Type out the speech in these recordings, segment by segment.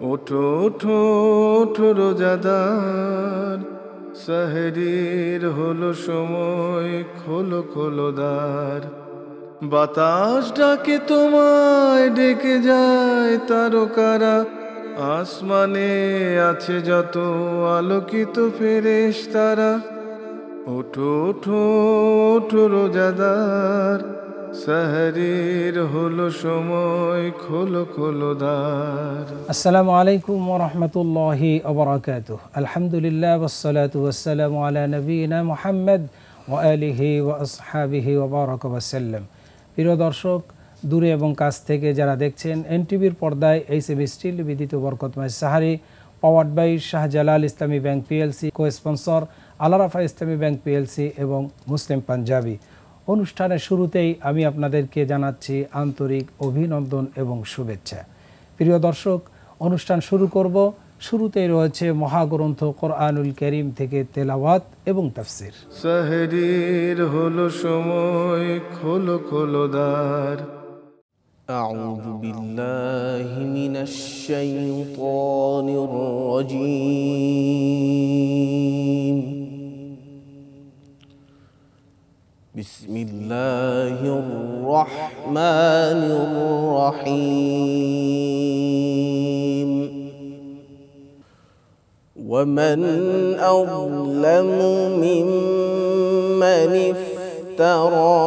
ওঠো ওঠো ওঠো রোজাদার, সেহরির হলো সময়, খোলো খোলো দ্বার। বাতাস ডাকে তোমায়, ডেকে যায় তারকারা, আসমানে আছে যত আলোকিত ফেরেশতারা। ওঠো ওঠো ওঠো রোজাদার, সেহরির হলো সময়, খোলো খোলো দ্বার। আসসালামু আলাইকুম ওয়া রাহমাতুল্লাহি ওয়া বারাকাতুহু। আলহামদুলিল্লাহ ওয়াসসালাতু ওয়াসসালামু আলা নবিয়িনা মুহাম্মদ ওয়া আলিহি ওয়া আসহাবিহি ওয়া বারাকা ওয়া সাল্লাম। প্রিয় দর্শক, দূরে এবং কাছ থেকে যারা দেখছেন এনটিভির পর্দায় এইচএবি স্টিল বিদিত বরকতময় sehri, powered by Shahjalal Islami bank PLC, co sponsor Al Rafa Islami bank PLC এবং মুসলিম পাঞ্জাবি। অনুষ্ঠানের শুরুতেই আমি আপনাদেরকে জানাচ্ছি আন্তরিক অভিনন্দন এবং শুভেচ্ছা। প্রিয় দর্শক, অনুষ্ঠান শুরু করব। শুরুতেই রয়েছে মহাগ্রন্থ কোরআনুল কারীম থেকে তেলাওয়াত এবং তাফসীর। সেহরির হলো সময়, খোলো খোলো দ্বার। আউযু বিল্লাহি মিনাশ শাইতানির রাজীম। বিসমিল্লাহির রহমানির রহিম। ومن أظلم ممن افترى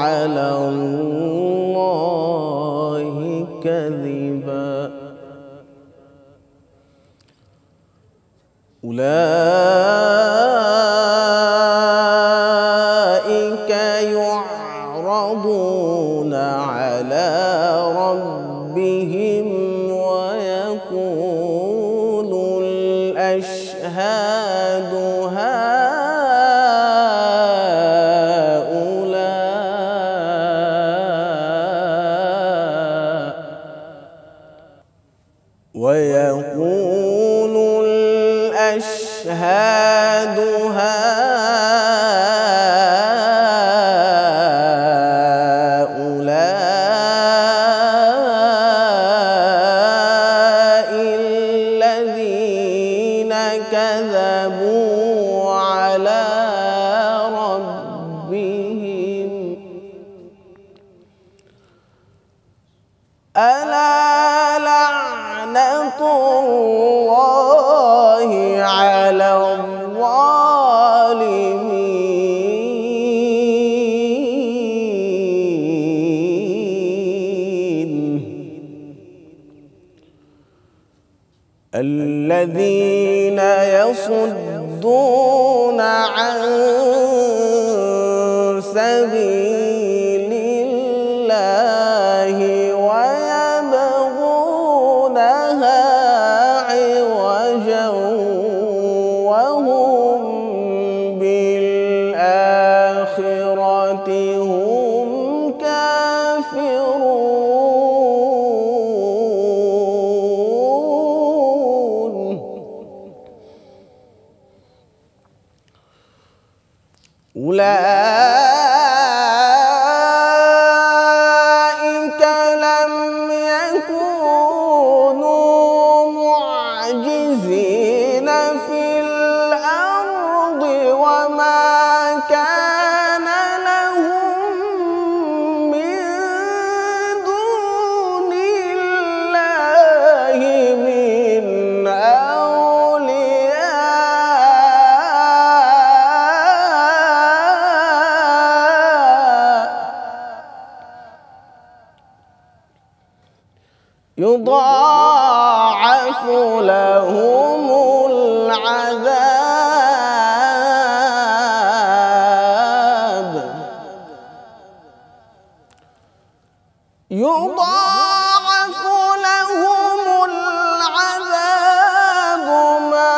على الله كذبا أولئك يعرضون على ربهم ويقول الأشهاد هؤلاء الذين كذبوا على ربهم ألا لعنة الله على الظالمين الذين يصدون عن سبيل الله ويبغونها عوجا وهم بالآخرة هم كافرون أولئك لم يكونوا معجزين في الأرض وما كان لهم من دون الله من يضاعف لهم العذاب يضاعف لهم العذاب ما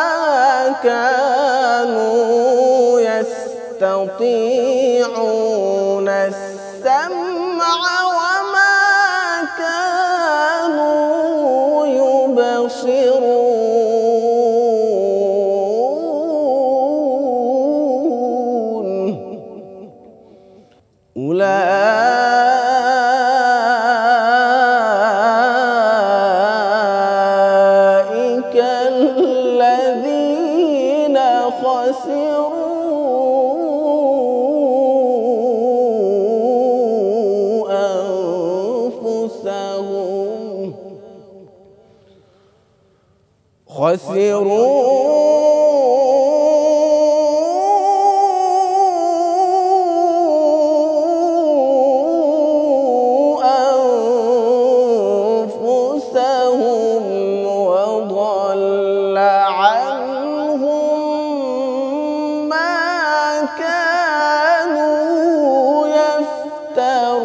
كانوا يستطيعون السمع وما كانوا يبصرون أولئك أنفسهم وضل عنهم ما كانوا يفترون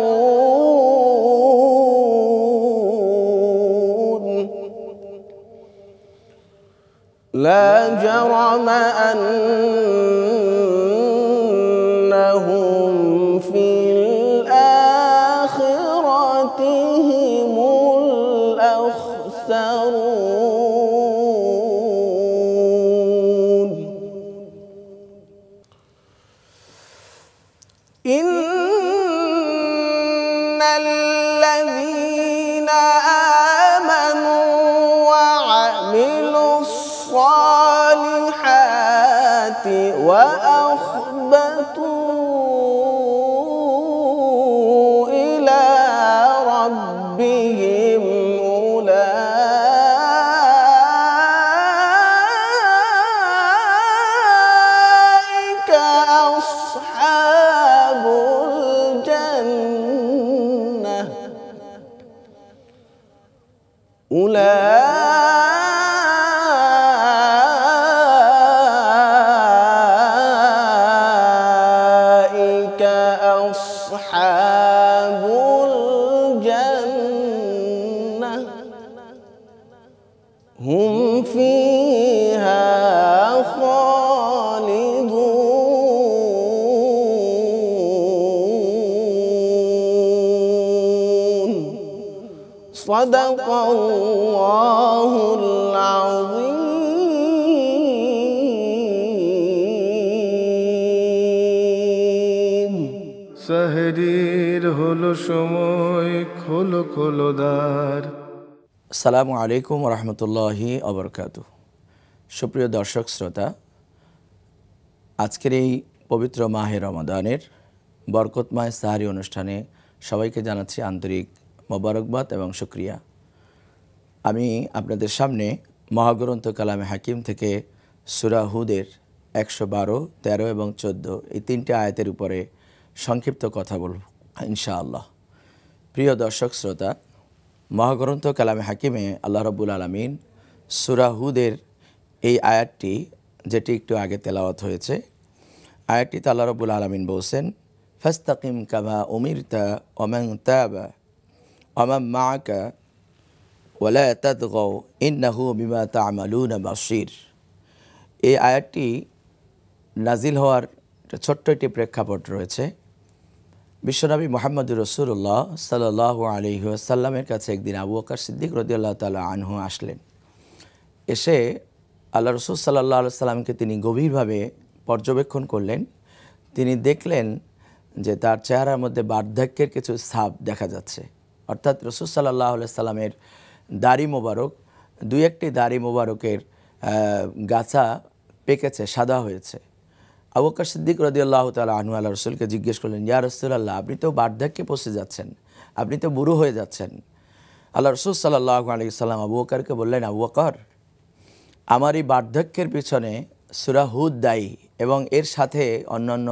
لا جرم أنهم في الآخرة هم الأخسرون إن الذين آمنوا وعملوا الصالحات وأخبتوا إلى ربهم أولئك أصحاب الجنة أولئك أصحاب الجنة هم فيها خالدون صدق الله العظيم সাহেরির হলো সময়, খোলো খোলো দ্বার। আসসালামু আলাইকুম রহমতুল্লাহি অবরকাতুহ। সুপ্রিয় দর্শক শ্রোতা, আজকের এই পবিত্র মাহে রমাদানের বরকতময় সাহারি অনুষ্ঠানে সবাইকে জানাচ্ছি আন্তরিক মোবারকবাদ এবং শুকরিয়া। আমি আপনাদের সামনে মহাগ্রন্থ কালামে হাকিম থেকে সূরা হুদের 112, 13 এবং 14 এই তিনটি আয়াতের উপরে সংক্ষিপ্ত কথা বলব ইনশাআল্লাহ। প্রিয় দর্শক শ্রোতা, মহাগ্রন্থ কালামে হাকিমে আল্লাহ রাব্বুল আলামিন সূরা হুদের এই আয়াতটি, যেটি একটু আগে তেলাওয়াত হয়েছে, আয়াতটিতে আল্লাহ রাব্বুল আলামিন বলছেন, ফাস্তাকিম কামা উমিরতা ওয়া মান তাবা ওয়া মান মাআকা ওয়া লা তাতগাও ইন্নাহু বিমা তা'মালুনা বাসীর। এই আয়াতটি নাজিল হওয়ার ছোট্ট একটি প্রেক্ষাপট রয়েছে। বিশ্বনবী মুহাম্মদুর রাসূলুল্লাহ সাল্লাল্লাহু আলাইহি ওয়াসাল্লামের কাছে একদিন আবু বকর সিদ্দিক রাদিয়াল্লাহু তাআলা আনহু আসলেন। এসে আল্লাহ রাসূল সাল্লাল্লাহু আলাইহি সাল্লামকে তিনি গভীরভাবে পর্যবেক্ষণ করলেন। তিনি দেখলেন যে তার চেহারার মধ্যে বার্ধক্যের কিছু ছাপ দেখা যাচ্ছে, অর্থাৎ রাসূল সাল্লাল্লাহু আলাইহি সাল্লামের দাড়ি মোবারক, দুই একটি দাড়ি মোবারকের গাছা পেকেছে, সাদা হয়েছে। আবু বকর সিদ্দিক রাদিয়াল্লাহু তাআলা আনহু আল্লাহ রাসূলকে জিজ্ঞেস করলেন, ইয়া রাসূলুল্লাহ, আপনি তো বার্ধক্যে পৌঁছে যাচ্ছেন, আপনি তো বুড়ো হয়ে যাচ্ছেন। আল্লাহ রাসূল সাল্লাল্লাহু আলাইহি সাল্লাম আবু বকরকে বললেন, আবু বকর, আমার এই বার্ধক্যের পিছনে সূরা হুদ দায়ী, এবং এর সাথে অন্যান্য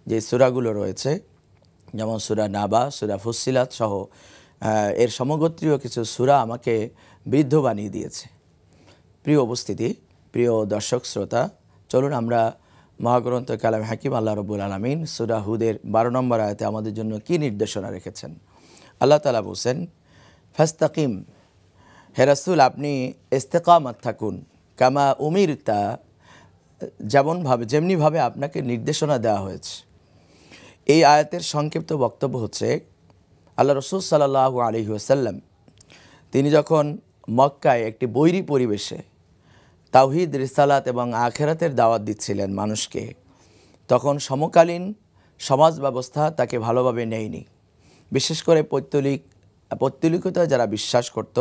যে সূরাগুলো রয়েছে, যেমন সূরা নাবা, সূরা ফুসসিলাত সহ এর সমগোত্রীয় কিছু সূরা আমাকে বৃদ্ধ বানিয়ে দিয়েছে। প্রিয় উপস্থিতি, প্রিয় দর্শক শ্রোতা, চলুন আমরা মহাগ্রন্থ কালামে হাকিম আল্লাহ রাব্বুল আলামিন সূরা হুদের 12 নম্বর আয়াতে আমাদের জন্য কি নির্দেশনা রেখেছেন। আল্লাহ তাআলা বলছেন, ফাস্তাকিম, হে রাসূল আপনি ইস্তেকামাত থাকুন, কামা উমিরতা, যেমনিভাবে আপনাকে নির্দেশনা দেওয়া হয়েছে। এই আয়াতের সংক্ষিপ্ত বক্তব্য হচ্ছে, আল্লাহ রাসূল সাল্লাল্লাহু আলাইহি ওয়াসাল্লাম তিনি যখন মক্কায় একটি বৈরী পরিবেশে তাওহীদ, রিসালাত এবং আখিরাতের দাওয়াত দিচ্ছিলেন মানুষকে, তখন সমকালীন সমাজ ব্যবস্থা তাকে ভালোভাবে নেয়নি। বিশেষ করে পৌত্তলিকতা যারা বিশ্বাস করত,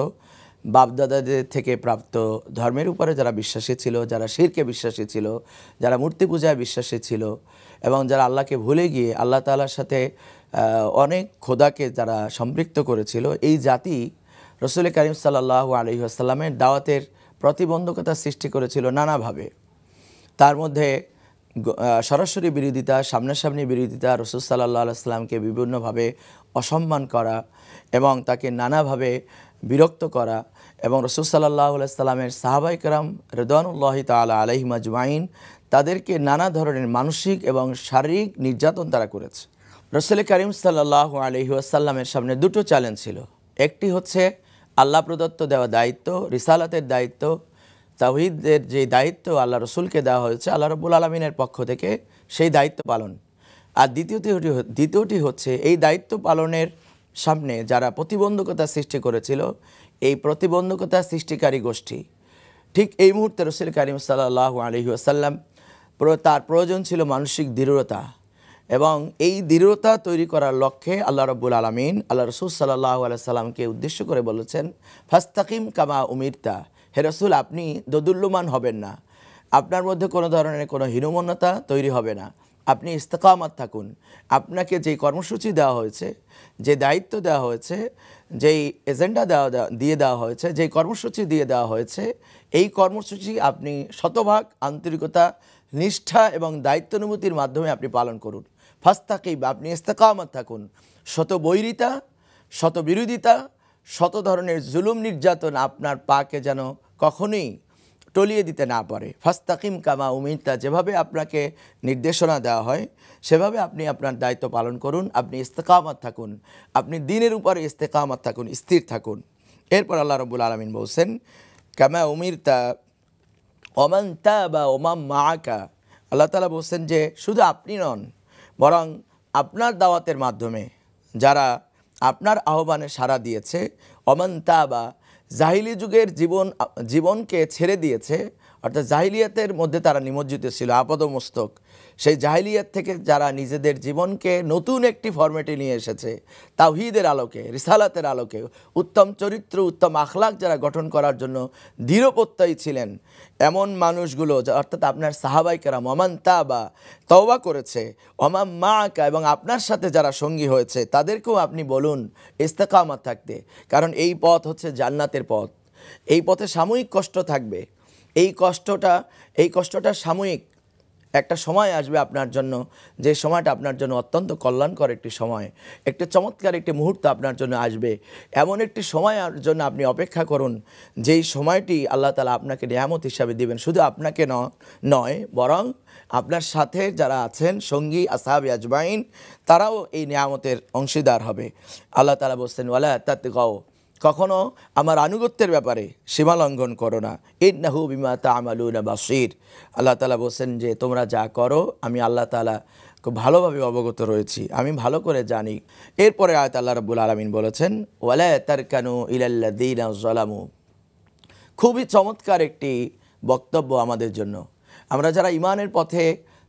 বাপদাদাদের থেকে প্রাপ্ত ধর্মের উপরে যারা বিশ্বাসী ছিল, যারা শিরকে বিশ্বাসী ছিল, যারা মূর্তি পূজায় বিশ্বাসী ছিল, এবং যারা আল্লাহকে ভুলে গিয়ে আল্লাহ তাআলার সাথে অনেক খোদাকে যারা সম্পৃক্ত করেছিল, এই জাতি রাসূল কারীম সাল্লাল্লাহু আলাইহি ওয়াসাল্লামের দাওয়াতের প্রতিবন্ধকতা সৃষ্টি করেছিল নানাভাবে। তার মধ্যে সরাসরি বিরোধিতা, সামনাসামনি বিরোধিতা, রাসূল সাল্লাল্লাহু আলাইহি ওয়াসাল্লামকে বিভিন্নভাবে অসম্মান করা এবং তাকে নানাভাবে বিরক্ত করা, এবং রাসূল সাল্লাল্লাহু আলাইহি ওয়াসাল্লামের সাহাবায়ে কেরাম রিদওয়ানুল্লাহি তাআলা আলাইহিম আজমাইন তাদেরকে নানা ধরনের মানসিক এবং শারীরিক নির্যাতন তারা করেছে। রাসূল কারীম সাল্লাল্লাহু আলাইহি ওয়াসাল্লামের সামনে দুটো চ্যালেঞ্জ ছিল। একটি হচ্ছে আল্লাহ প্রদত্ত দেওয়া দায়িত্ব, রিসালাতের দায়িত্ব, তাওহীদের যে দায়িত্ব আল্লাহ রসুলকে দেওয়া হয়েছে আল্লাহ রাব্বুল আলামিনের পক্ষ থেকে, সেই দায়িত্ব পালন। আর দ্বিতীয়টি হচ্ছে এই দায়িত্ব পালনের সামনে যারা প্রতিবন্ধকতা সৃষ্টি করেছিল, এই প্রতিবন্ধকতা সৃষ্টিকারী গোষ্ঠী। ঠিক এই মুহূর্তে রাসূল কারীম সাল্লাল্লাহু আলাইহি ওয়াসাল্লাম তার প্রয়োজন ছিল মানসিক দৃঢ়তা, এবং এই দৃঢ়তা তৈরি করার লক্ষ্যে আল্লাহ রাব্বুল আলামিন আল্লাহ রসুল সাল্লাল্লাহু আলাইহি ওয়াসাল্লামকে উদ্দেশ্য করে বলেছেন, ফাস্তাকিম কামা উমিরতা, হে রাসূল আপনি দোদুল্যমান হবেন না, আপনার মধ্যে কোনো ধরনের কোনো হীনমন্যতা তৈরি হবে না, আপনি ইস্তেকামাত থাকুন। আপনাকে যেই কর্মসূচি দেওয়া হয়েছে, যে দায়িত্ব দেওয়া হয়েছে, যেই এজেন্ডা দিয়ে দেওয়া হয়েছে, যেই কর্মসূচি দিয়ে দেওয়া হয়েছে, এই কর্মসূচি আপনি শতভাগ আন্তরিকতা, নিষ্ঠা এবং দায়িত্বানুভূতির মাধ্যমে আপনি পালন করুন। ফাস্তাকিব, আপনি ইস্তেকামাত থাকুন। শত বৈরিতা, শত বিরোধিতা, শত ধরনের জুলুম নির্যাতন আপনার পাকে যেন কখনোই টলিয়ে দিতে না পারে। ফাস্তাকিম কামা উমিরতা, যেভাবে আপনাকে নির্দেশনা দেওয়া হয় সেভাবে আপনি আপনার দায়িত্ব পালন করুন, আপনি ইস্তেকামাত থাকুন, আপনি দ্বীনের উপরে ইস্তেকামাত থাকুন, স্থির থাকুন। এরপর আল্লাহ রাব্বুল আলামিন বলছেন, কামা উমিরতা ওমান তাবা ওমান মাআকা, আল্লাহ তাআলা বলছেন যে শুধু আপনি নন, বরং আপনার দাওয়াতের মাধ্যমে যারা আপনার আহ্বানে সাড়া দিয়েছে, ওমান তাবা, জাহিলি যুগের জীবনকে ছেড়ে দিয়েছে, অর্থাৎ জাহিলিয়াতের মধ্যে তারা নিমজ্জিত ছিল আপাদমস্তক, সেই জাহিলিয়াত থেকে যারা নিজেদের জীবনকে নতুন একটি ফরম্যাটে নিয়ে এসেছে, তাওহীদের আলোকে, রিসালাতের আলোকে, উত্তম চরিত্র, উত্তম আখলাক যারা গঠন করার জন্য দৃঢ়প্রত্যয়ী ছিলেন, এমন মানুষগুলো অর্থাৎ আপনার সাহাবায়ে কেরাম ওমান তাবা, তওবা করেছে, ওমান মাআকা, এবং আপনার সাথে যারা সঙ্গী হয়েছে তাদেরকেও আপনি বলুন ইস্তেকামাত থাকতে। কারণ এই পথ হচ্ছে জান্নাতের পথ। এই পথে সাময়িক কষ্ট থাকবে, এই কষ্টটা সাময়িক। একটা সময় আসবে আপনার জন্য, যে সময়টা আপনার জন্য অত্যন্ত কল্যাণকর একটি সময়, একটি চমৎকার একটি মুহূর্ত আপনার জন্য আসবে। এমন একটি সময়ের জন্য আপনি অপেক্ষা করুন, যেই সময়টি আল্লাহ তাআলা আপনাকে নিয়ামত হিসাবে দিবেন। শুধু আপনাকে নয়, বরং আপনার সাথে যারা আছেন সঙ্গী আসহাবে আজমাইন, তারাও এই নিয়ামতের অংশীদার হবে। আল্লাহ তাআলা বলছেন, ওয়ালা তাতগাও, কখনো আমার আনুগত্যের ব্যাপারে সীমা লঙ্ঘন করো না, ইন্নাহু বিমা তা'মালুনা বাসীর। আল্লাহ তাআলা বলছেন যে তোমরা যা করো আমি আল্লাহ তাআলা খুব ভালোভাবে অবগত রয়েছি, আমি ভালো করে জানি। এরপরে আয়াত আল্লাহ রাব্বুল আলামিন বলেছেন, ওয়ালা তারকানু ইলাল্লাযীনা যালামু। খুবই চমৎকার একটি বক্তব্য আমাদের জন্য। আমরা যারা ঈমানের পথে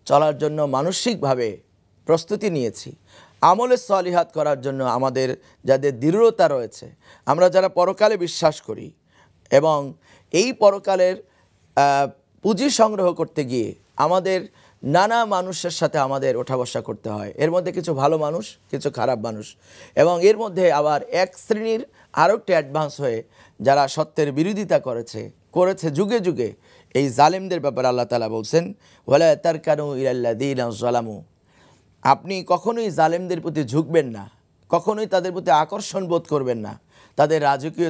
চলার জন্য মানসিকভাবে প্রস্তুতি নিয়েছি, আমলে সালিহাত করার জন্য আমাদের যাদের দৃঢ়তা রয়েছে, আমরা যারা পরকালে বিশ্বাস করি, এবং এই পরকালের পুঁজি সংগ্রহ করতে গিয়ে আমাদের নানা মানুষের সাথে আমাদের ওঠা বসা করতে হয়। এর মধ্যে কিছু ভালো মানুষ, কিছু খারাপ মানুষ, এবং এর মধ্যে আবার এক শ্রেণীর আরও একটি অ্যাডভান্স হয়ে যারা সত্যের বিরোধিতা করেছে যুগে যুগে, এই জালেমদের ব্যাপারে আল্লাহ তাআলা বলছেন, ওয়ালা তারকানু ইলাল্লাযীনা যালামু। আপনি কখনোই জালেমদের প্রতি ঝুঁকবেন না, কখনোই তাদের প্রতি আকর্ষণ বোধ করবেন না। তাদের রাজকীয়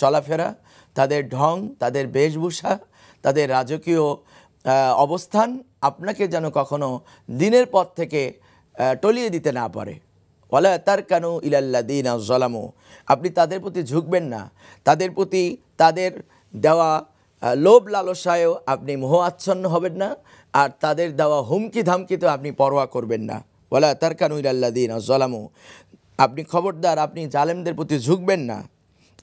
চলাফেরা, তাদের ঢং, তাদের বেশভূষা, তাদের রাজকীয় অবস্থান আপনাকে যেন কখনো দিনের পথ থেকে টলিয়ে দিতে না পারে। ওয়ালা তারকানু ইলাল্লাযীনা যালামু, আপনি তাদের প্রতি ঝুঁকবেন না, তাদের প্রতি তাদের দেওয়া লোভ লালসায়ও আপনি মোহ আচ্ছন্ন হবেন না, আর তাদের দেওয়া হুমকি ধামকিতেও আপনি পরোয়া করবেন না। ওয়ালা তারকানু ইলাল্লাযীনা যালামু, আপনি খবরদার আপনি জালেমদের প্রতি ঝুঁকবেন না।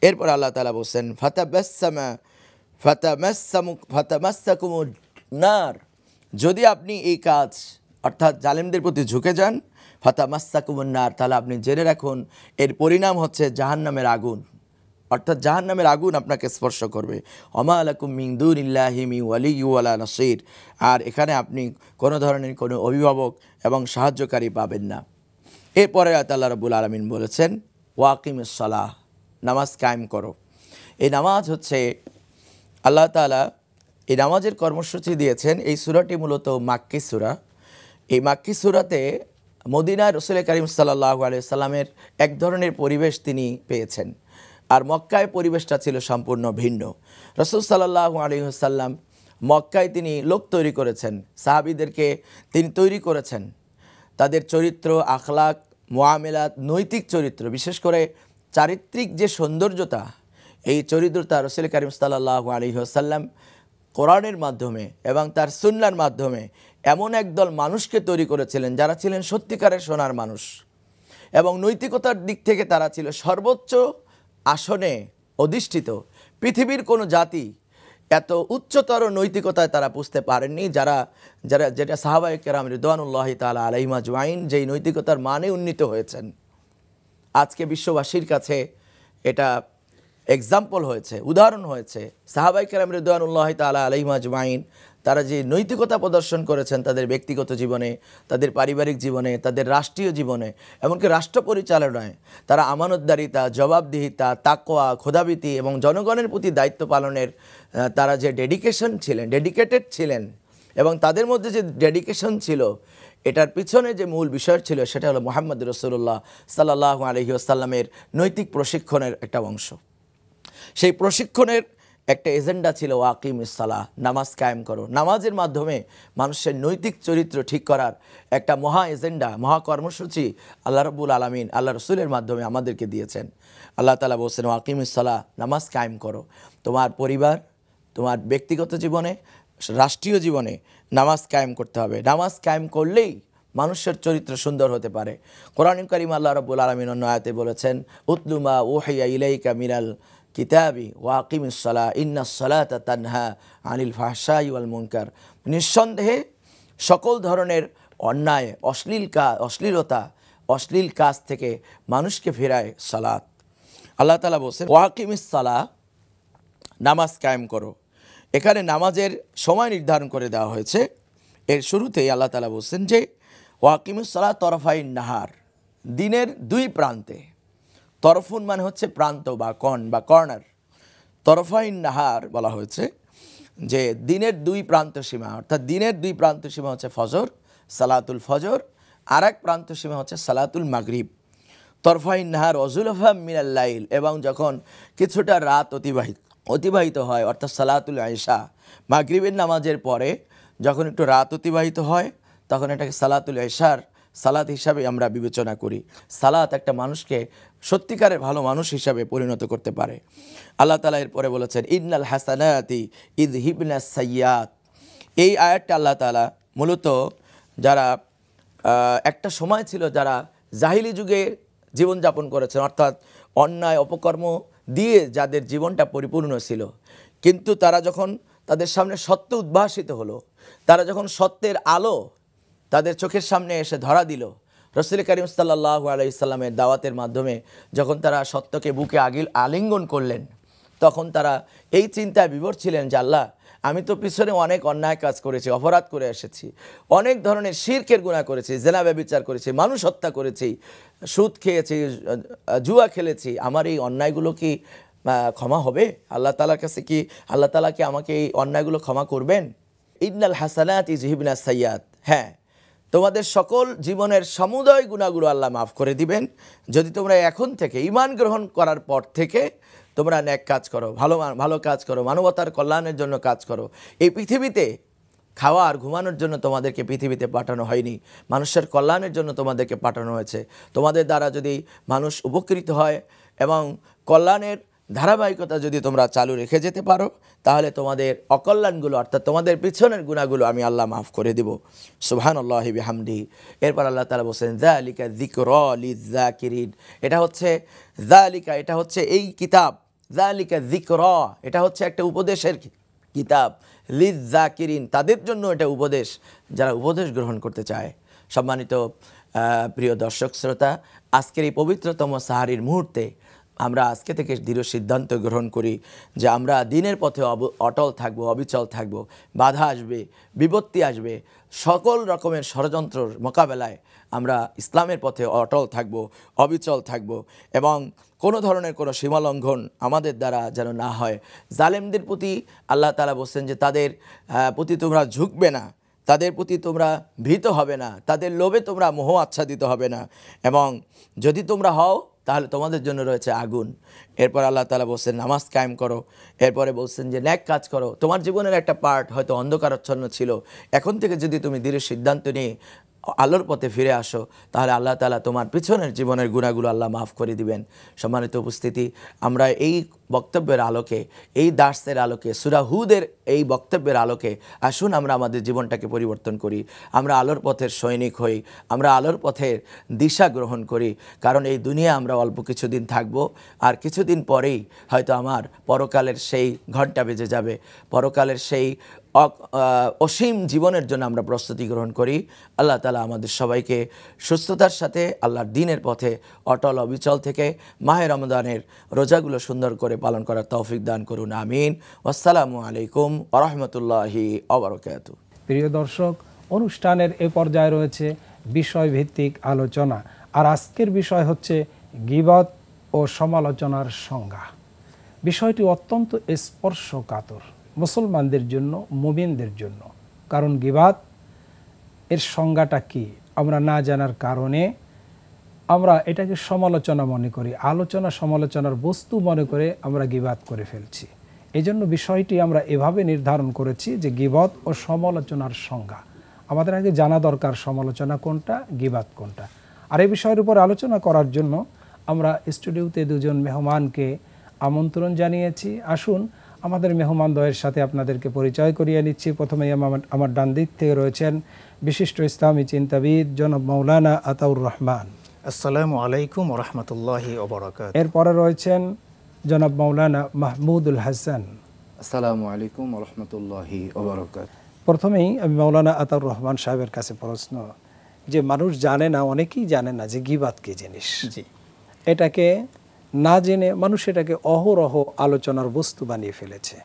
এরপর আল্লাহ তাআলা বলছেন, ফাতামাসসাকুমুন নার, যদি আপনি এই কাজ অর্থাৎ জালেমদের প্রতি ঝুঁকে যান, ফাতামাসসাকুমুন নার, তাহলে আপনি জেনে রাখুন এর পরিণাম হচ্ছে জাহান্নামের আগুন, অর্থাৎ জাহান্নামের আগুন আপনাকে স্পর্শ করবে। ওমা লাকুম মিন দুনিল্লাহি মিন ওয়ালিয়্যিন ওয়ালা নাসীর, আর এখানে আপনি কোনো ধরনের কোনো অভিভাবক এবং সাহায্যকারী পাবেন না। এরপরে আল্লাহ রাব্বুল আলামিন বলেছেন, ওয়াকিমিস সালাহ, নামাজ কায়েম করো। এই নামাজ হচ্ছে আল্লাহ তাআলা এই নামাজের কর্মসূচি দিয়েছেন। এই সূরাটি মূলত মাক্কি সূরা। এই মাক্কি সূরাতে মদিনায় রাসূল করিম সাল্লাল্লাহু আলাইহি সাল্লামের এক ধরনের পরিবেশ তিনি পেয়েছেন, আর মক্কায় পরিবেশটা ছিল সম্পূর্ণ ভিন্ন। রাসূল সাল্লাল্লাহু আলাইহি সাল্লাম মক্কায় তিনি লোক তৈরি করেছেন, সাহাবীদেরকে তিনি তৈরি করেছেন, তাদের চরিত্র, আখলাক, মুআমেলাত, নৈতিক চরিত্র, বিশেষ করে চারিত্রিক যে সৌন্দর্যতা, এই চরিত্রটা রাসূল করিম সাল্লাল্লাহু আলাইহি ওয়াসাল্লাম কোরআনের মাধ্যমে এবং তার সুন্নাহর মাধ্যমে এমন একদল মানুষকে তৈরি করেছিলেন যারা ছিলেন সত্যিকারের সোনার মানুষ, এবং নৈতিকতার দিক থেকে তারা ছিল সর্বোচ্চ আসনে অধিষ্ঠিত। পৃথিবীর কোনো জাতি এত উচ্চতর নৈতিকতায় তারা বুঝতে পারেননি যেটা সাহাবায়ে কেরাম রিদওয়ানুল্লাহি তাআলা আলাইহিম আজমাইন যেই নৈতিকতার মানে উন্নীত হয়েছেন। আজকে বিশ্ববাসীর কাছে এটা এক্সাম্পল হয়েছে, উদাহরণ হয়েছে। সাহাবায়ে কেরাম রিদওয়ানুল্লাহি তাআলা আলাইহিম আজমাইন তারা যে নৈতিকতা প্রদর্শন করেছেন তাদের ব্যক্তিগত জীবনে, তাদের পারিবারিক জীবনে, তাদের রাষ্ট্রীয় জীবনে, এমনকি রাষ্ট্র পরিচালনায় তারা আমানতদারিতা, জবাবদিহিতা, তাকওয়া, খোদাভীতি এবং জনগণের প্রতি দায়িত্ব পালনের তারা যে ডেডিকেটেড ছিলেন, এবং তাদের মধ্যে যে ডেডিকেশন ছিল, এটার পিছনে যে মূল বিষয় ছিল সেটা হলো মুহাম্মদ রাসূলুল্লাহ সাল্লাল্লাহু আলাইহি ওয়াসাল্লামের নৈতিক প্রশিক্ষণের একটা অংশ। সেই প্রশিক্ষণের একটা এজেন্ডা ছিল ওয়াকিমিস সালাহ, নামাজ কায়েম করো। নামাজের মাধ্যমে মানুষের নৈতিক চরিত্র ঠিক করার একটা মহা এজেন্ডা, মহা কর্মসূচি আল্লাহ রাব্বুল আলামিন আল্লাহ রসুলের মাধ্যমে আমাদেরকে দিয়েছেন। আল্লাহ তাআলা বলছেন ওয়াকিমিস সালাহ, নামাজ কায়েম করো। তোমার পরিবার, তোমার ব্যক্তিগত জীবনে, রাষ্ট্রীয় জীবনে নামাজ কায়েম করতে হবে। নামাজ কায়েম করলেই মানুষের চরিত্র সুন্দর হতে পারে। কোরআন কারীম আল্লাহ রাব্বুল আলামিন অন্য আয়াতে বলেছেন উতলুমা উহিয়া ইলাইকা মিনাল কিতাবি ওয়াকিমিস সালাহ ইন্নাস সালাতা তানহা আনিল ফাহশাই ওয়াল মুনকার। নিঃসন্দেহে সকল ধরনের অন্যায়, অশ্লীল কাজ থেকে মানুষকে ফেরায় সালাত। আল্লাহ তাআলা বলছেন ওয়াকিমিস সালাহ, নামাজ কায়েম করো। এখানে নামাজের সময় নির্ধারণ করে দেওয়া হয়েছে। এর শুরুতেই আল্লাহ তাআলা বলছেন যে ওয়াকিমিস সালাহ তরফাইন নাহার, দিনের দুই প্রান্তে। তরফুন মানে হচ্ছে প্রান্ত বা কর্নার। তরফাইন নাহার বলা হয়েছে যে দিনের দুই প্রান্ত সীমা, অর্থাৎ দিনের দুই প্রান্ত সীমা হচ্ছে ফজর, সালাতুল ফজর, আর এক প্রান্ত সীমা হচ্ছে সালাতুল মাগরিব। তরফাইন নাহার ওয়াজুলফা মিনাল লাইল, এবং যখন কিছুটা রাত অতিবাহিত হয়, অর্থাৎ সালাতুল ইশা, মাগরিবের নামাজের পরে যখন একটু রাত অতিবাহিত হয় তখন এটাকে সালাতুল ইশার সালাত হিসাবে আমরা বিবেচনা করি। সালাত একটা মানুষকে সত্যিকারের ভালো মানুষ হিসাবে পরিণত করতে পারে। আল্লাহ তাআলা এরপরে বলেছেন ইন্নাল হাসানাতি ইযহিবনাস সাইয়্যাত। এই আয়াতটা আল্লাহ তাআলা মূলত যারা একটা সময় ছিল যারা জাহিলি যুগে জীবনযাপন করেছেন, অর্থাৎ অন্যায় অপকর্ম দিয়ে যাদের জীবনটা পরিপূর্ণ ছিল, কিন্তু তারা যখন তাদের সামনে সত্য উদ্ভাসিত হলো, তারা যখন সত্যের আলো তাদের চোখের সামনে এসে ধরা দিল, রাসূল করিম সাল্লাল্লাহু আলাইহি সাল্লামের দাওয়াতের মাধ্যমে যখন তারা সত্যকে বুকে আলিঙ্গন করলেন, তখন তারা এই চিন্তায় বিভোর ছিলেন যে আল্লাহ, আমি তো পিছনে অনেক অন্যায় কাজ করেছি, অপরাধ করে এসেছি, অনেক ধরনের শিরকের গুনাহ করেছি, জিনা ব্যভিচার করেছি, মানুষ হত্যা করেছি, সুদ খেয়েছি, জুয়া খেলেছি, আমার এই অন্যায়গুলো কি ক্ষমা হবে? আল্লাহ তাআলার কাছে কি আল্লাহ তাআলা কি আমাকে এই অন্যায়গুলো ক্ষমা করবেন? ইন্নাল হাসানাতি ইযহিবনাস সাইয়্যাত, হ্যাঁ, তোমাদের সকল জীবনের সমুদয় গুনাহগুলো আল্লাহ মাফ করে দিবেন যদি তোমরা এখন থেকে ঈমান গ্রহণ করার পর থেকে তোমরা নেক কাজ করো, ভালো কাজ করো, মানবতার কল্যাণের জন্য কাজ করো। এই পৃথিবীতে খাওয়া আর ঘুমানোর জন্য তোমাদেরকে পৃথিবীতে পাঠানো হয়নি, মানুষের কল্যাণের জন্য তোমাদেরকে পাঠানো হয়েছে। তোমাদের দ্বারা যদি মানুষ উপকৃত হয় এবং কল্যাণের ধারাবাহিকতা যদি তোমরা চালু রেখে যেতে পারো, তাহলে তোমাদের অকল্যাণগুলো, অর্থাৎ তোমাদের পিছনের গুনাহগুলো আমি আল্লাহ মাফ করে দেব। সুবহানাল্লাহি বিহামদিহি। এরপর আল্লাহ তাআলা বলেন যালিকা যিকরা লিয-যাকিরিন। এটা হচ্ছে এই কিতাব, যালিকা যিকরা, এটা হচ্ছে একটা উপদেশের কিতাব, লিয-যাকিরিন, তাদের জন্য এটা উপদেশ যারা উপদেশ গ্রহণ করতে চায়। সম্মানিত প্রিয় দর্শক শ্রোতা, আজকের এই পবিত্রতম সাহারির মুহূর্তে আমরা আজকে থেকে দৃঢ় সিদ্ধান্ত গ্রহণ করি যে আমরা দিনের পথে অটল থাকব, অবিচল থাকব। বাধা আসবে, বিপত্তি আসবে, সকল রকমের ষড়যন্ত্রর মোকাবেলায় আমরা ইসলামের পথে অটল থাকব, অবিচল থাকব এবং কোনো ধরনের কোনো সীমালঙ্ঘন আমাদের দ্বারা যেন না হয়। জালেমদের প্রতি আল্লাহ তাআলা বলছেন যে তাদের প্রতি তোমরা ঝুঁকবে না, তাদের প্রতি তোমরা ভীত হবে না, তাদের লোভে তোমরা মোহ আচ্ছাদিত হবে না, এবং যদি তোমরা হও তাহলে তোমাদের জন্য রয়েছে আগুন। এরপর আল্লাহ তাআলা বলছেন নামাজ কায়েম করো। এরপরে বলছেন যে ন্যাক কাজ করো। তোমার জীবনের একটা পার্ট হয়তো অন্ধকারাচ্ছন্ন ছিল, এখন থেকে যদি তুমি দৃঢ় সিদ্ধান্ত নিয়ে আলোর পথে ফিরে আসো তাহলে আল্লাহ তাআলা তোমার পিছনের জীবনের গুনাহগুলো আল্লাহ মাফ করে দিবেন। সম্মানিত উপস্থিতি, আমরা এই বক্তব্যের আলোকে, এই দার্সের আলোকে, সূরা হুদের এই বক্তব্যের আলোকে আসুন আমরা আমাদের জীবনটাকে পরিবর্তন করি, আমরা আলোর পথের সৈনিক হই, আমরা আলোর পথের দিশা গ্রহণ করি। কারণ এই দুনিয়া আমরা অল্প কিছুদিন থাকব, আর কিছুদিন পরেই হয়তো আমার পরকালের সেই ঘণ্টা বেজে যাবে। পরকালের সেই অসীম জীবনের জন্য আমরা প্রস্তুতি গ্রহণ করি। আল্লাহ তাআলা আমাদের সবাইকে সুস্থতার সাথে আল্লাহর দ্বীনের পথে অটল অবিচল থেকে মাহে রমজানের রোজাগুলো সুন্দর করে পালন করার তৌফিক দান করুন। আমিন। আসসালামু আলাইকুম ওয়া রাহমাতুল্লাহি ওয়া বারাকাতুহু। প্রিয় দর্শক, অনুষ্ঠানের এ পর্যায়ে রয়েছে বিষয়ভিত্তিক আলোচনা, আর আজকের বিষয় হচ্ছে গীবত ও সমালোচনার সংজ্ঞা। বিষয়টি অত্যন্ত স্পর্শকাতর মুসলমানদের জন্য, মুমিনদের জন্য। কারণ গীবত এর সংজ্ঞাটা কি আমরা না জানার কারণে আমরা এটাকে সমালোচনা মনে করি, আলোচনা সমালোচনার বস্তু মনে করে আমরা গীবত করে ফেলছি। এই জন্য বিষয়টি আমরা এভাবে নির্ধারণ করেছি যে গীবত ও সমালোচনার সংজ্ঞা। আমাদের আগে জানা দরকার সমালোচনা কোনটা, গীবত কোনটা। আর এই বিষয়ের উপর আলোচনা করার জন্য আমরা স্টুডিওতে দুজন মেহমানকে আমন্ত্রণ জানিয়েছি। আসুন আমাদের মেহমানদ্বয়ের সাথে আপনাদেরকে পরিচয় করিয়ে নিচ্ছি। প্রথমেই আমার ডান দিক থেকে রয়েছেন বিশিষ্ট ইসলামী চিন্তাবিদ জনাব মাওলানা আতাউর রহমান। আসসালামু আলাইকুম ওয়া রাহমাতুল্লাহি ওয়া বারাকাতুহু। এরপরে রয়েছেন জনাব মাওলানা মাহমুদুল হাসান। আসসালামু আলাইকুম ওয়া রাহমাতুল্লাহি ওয়া বারাকাতুহু। প্রথমেই আমি মাওলানা আতাউর রহমান সাহেবের কাছে প্রশ্ন, যে মানুষ জানে না, অনেকেই জানে না যে গীবত কি জিনিস। জি, এটাকে না জেনে মানুষ এটাকে অহরহ আলোচনার বস্তু বানিয়ে ফেলেছে।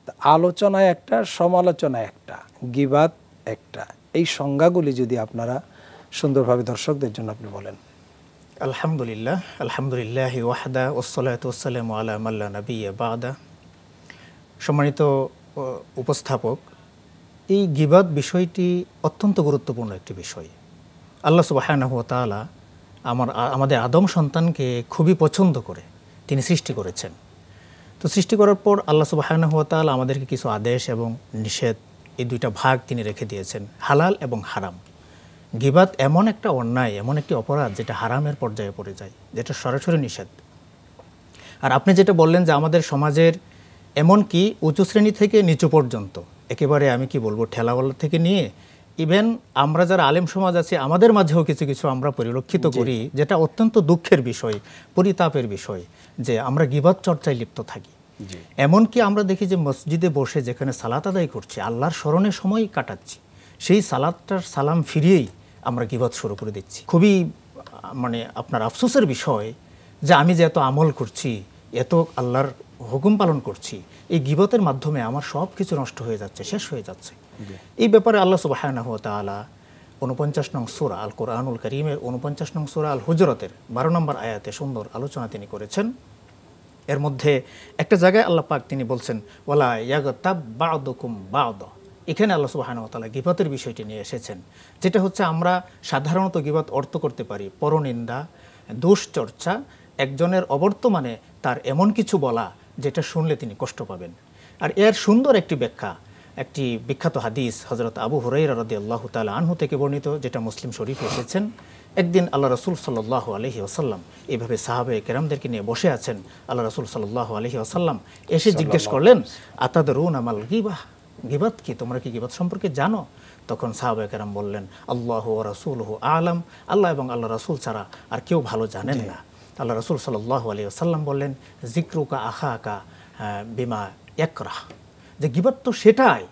তা আলোচনা একটা, সমালোচনা একটা, গীবত একটা। এই সংজ্ঞাগুলি যদি আপনারা সুন্দরভাবে দর্শকদের জন্য আপনি বলেন। আলহামদুলিল্লাহ, আলহামদুলিল্লাহি ওয়াহদা ওয়াসসালাতু ওয়াসসালামু আলা মান লা নাবিয়্যা বা'দা। সম্মানিত উপস্থাপক, এই গীবত বিষয়টি অত্যন্ত গুরুত্বপূর্ণ একটি বিষয়। আল্লাহ সুবহানাহু ওয়া তাআলা আমাদের আদম সন্তানকে খুবই পছন্দ করে তিনি সৃষ্টি করেছেন। তো সৃষ্টি করার পর আল্লাহ সুবহানাহু ওয়া তাআলা আমাদেরকে কিছু আদেশ এবং নিষেধ, এই দুইটা ভাগ তিনি রেখে দিয়েছেন, হালাল এবং হারাম। গীবত এমন একটা অন্যায়, এমন একটি অপরাধ যেটা হারামের পর্যায়ে পড়ে যায়, যেটা সরাসরি নিষেধ। আর আপনি যেটা বললেন যে আমাদের সমাজের এমনকি উঁচু শ্রেণী থেকে নিচু পর্যন্ত, একেবারে আমি কি বলবো, ঠেলাওয়ালা থেকে নিয়ে ইভেন আমরা যারা আলেম সমাজ আছি আমাদের মাঝেও কিছু কিছু আমরা পরিলক্ষিত করি, যেটা অত্যন্ত দুঃখের বিষয়, পরিতাপের বিষয়, যে আমরা গীবত চর্চায় লিপ্ত থাকি। এমনকি আমরা দেখি যে মসজিদে বসে যেখানে সালাত আদায় করছি, আল্লাহর স্মরণে সময় কাটাচ্ছি, সেই সালাতটার সালাম ফিরিয়েই আমরা গীবত শুরু করে দিচ্ছি। খুবই মানে আপনার আফসোসের বিষয় যে আমি যে এত আমল করছি, এত আল্লাহর হুকুম পালন করছি, এই গীবতের মাধ্যমে আমার সব কিছু নষ্ট হয়ে যাচ্ছে, শেষ হয়ে যাচ্ছে। এই ব্যাপারে আল্লাহ সুবহানাহু ওয়া তাআলা 49 নং সূরা আল কোরআনুল কারীমের 49 নং সূরা আল হুজরাতের 12 নম্বর আয়াতে সুন্দর আলোচনা তিনি করেছেন। এর মধ্যে একটা জায়গায় আল্লাহ পাক তিনি বলছেন ওয়ালা ইয়াগতাব বা'দুকুম বা'দা। এখানে আল্লাহ সুবহানাহু ওয়া তাআলা গীবতের বিষয়টি নিয়ে এসেছেন, যেটা হচ্ছে আমরা সাধারণত গীবত অর্থ করতে পারি পরনিন্দা, দুশ্চর্চা, একজনের অবর্তমানে তার এমন কিছু বলা যেটা শুনলে তিনি কষ্ট পাবেন। আর এর সুন্দর একটি ব্যাখ্যা, একটি বিখ্যাত হাদিস হযরত আবু হুরায়রা রাদিয়াল্লাহু তাআলা আনহু থেকে বর্ণিত, যেটা মুসলিম শরীফে এসেছেন। একদিন আল্লাহ রাসূল সাল্লাল্লাহু আলাইহি ওয়াসাল্লাম এইভাবে সাহাবায়ে কেরামদেরকে নিয়ে বসে আছেন। আল্লাহ রাসূল সাল্লাল্লাহু আলাইহি ওয়াসাল্লাম এসে জিজ্ঞেস করলেন, আতাদরুনা মাল গীবাহ, গীবত কি, তোমরা কি গীবত সম্পর্কে জানো? তখন সাহাবায়ে কেরাম বললেন, আল্লাহু ওয়া রাসূলুহু আ'লাম, আল্লাহ এবং আল্লাহ রাসূল ছাড়া আর কেউ ভালো জানেন না। আল্লাহ রাসূল সাল্লাল্লাহু আলাইহি ওয়াসাল্লাম বললেন, যিকরুকা আখাকা বিমা ইয়াকরাহ, যে গীবত তো সেটাই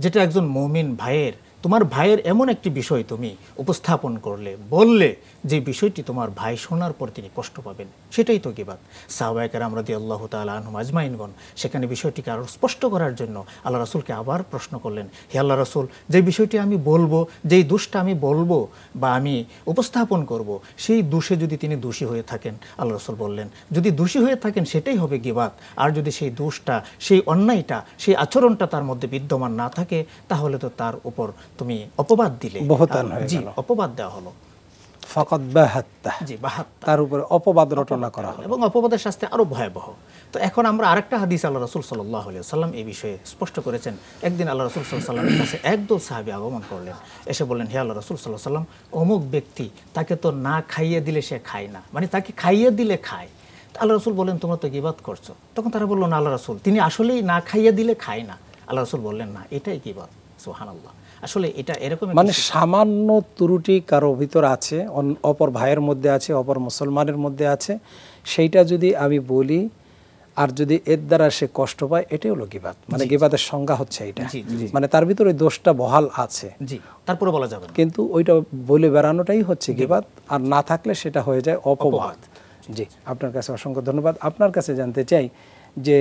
যেটা একজন মুমিন ভাইয়ের তোমার ভাইয়ের এমন একটি বিষয় তুমি উপস্থাপন করলে, বললে, যে বিষয়টি তোমার ভাই শোনার পর তিনি কষ্ট পাবেন, সেটাই তো গীবাত। সাহাবায়ে কেরাম রাদিয়াল্লাহু তাআলা আনহুম আজমাইনগণ সেখানে বিষয়টিকে আরও স্পষ্ট করার জন্য আল্লাহ রাসূলকে আবার প্রশ্ন করলেন, হে আল্লাহ রাসূল, যে বিষয়টি আমি বলবো, যেই দোষটা আমি বলবো বা আমি উপস্থাপন করব, সেই দোষে যদি তিনি দোষী হয়ে থাকেন, আল্লাহ রাসূল বললেন, যদি দোষী হয়ে থাকেন সেটাই হবে গীবাত। আর যদি সেই দোষটা, সেই অন্যায়টা, সেই আচরণটা তার মধ্যে বিদ্যমান না থাকে, তাহলে তো তার উপর তুমি অপবাদ দিলে, বহতান হয়ে জি, গেল। অপবাদ দেওয়া হলো, ফাকাদ বাহাত্তা, জি, বাহাত্তা, তার উপরে অপবাদ রটনা করা হলো। এবং অপবাদের শাস্তি আরো ভয়াবহ। তো এখন আমরা আরেকটা হাদিস আল্লাহ রাসূল সাল্লাল্লাহু আলাইহি ওয়াসাল্লাম এই বিষয়ে স্পষ্ট করেছেন। একদিন আল্লাহ রাসূল সাল্লাল্লাহু আলাইহি ওয়াসাল্লামের কাছে একদল সাহাবী আগমন করলেন, এসে বললেন, হে আল্লাহ রাসূল সাল্লাল্লাহু আলাইহি ওয়াসাল্লাম, অমুক ব্যক্তি, তাকে তো না খাইয়ে দিলে সে খায় না, মানে তাকে খাইয়ে দিলে খায়। আল্লাহ রাসূল বললেন, তোমরা তো গীবাত করছো। তখন তারা বলল, না আল্লাহ রাসূল, তিনি আসলেই না খাইয়ে দিলে খায় না। আল্লাহ রাসূল বললেন, না, এটাই গীবাত। সুবহানাল্লাহ। আসলে এটা এরকম মানে সামান্য ত্রুটি কারো ভিতর আছে, অপর ভাইয়ের মধ্যে আছে, অপর মুসলমানের মধ্যে আছে, সেইটা যদি আমি বলি আর যদি এর দ্বারা সে কষ্ট পায়, এটাই হলো গীবাত। মানে গীবাতের সংজ্ঞা হচ্ছে এটা, মানে তার ভিতরে দোষটা বহাল আছে, জি, তারপরে বলা যাবে না, কিন্তু ওইটা বলে বেড়ানোটাই হচ্ছে গীবাত, আর না থাকলে সেটা হয়ে যায় অপবাদ। জি, আপনার কাছে অসংখ্য ধন্যবাদ। আপনার কাছে জানতে চাই যে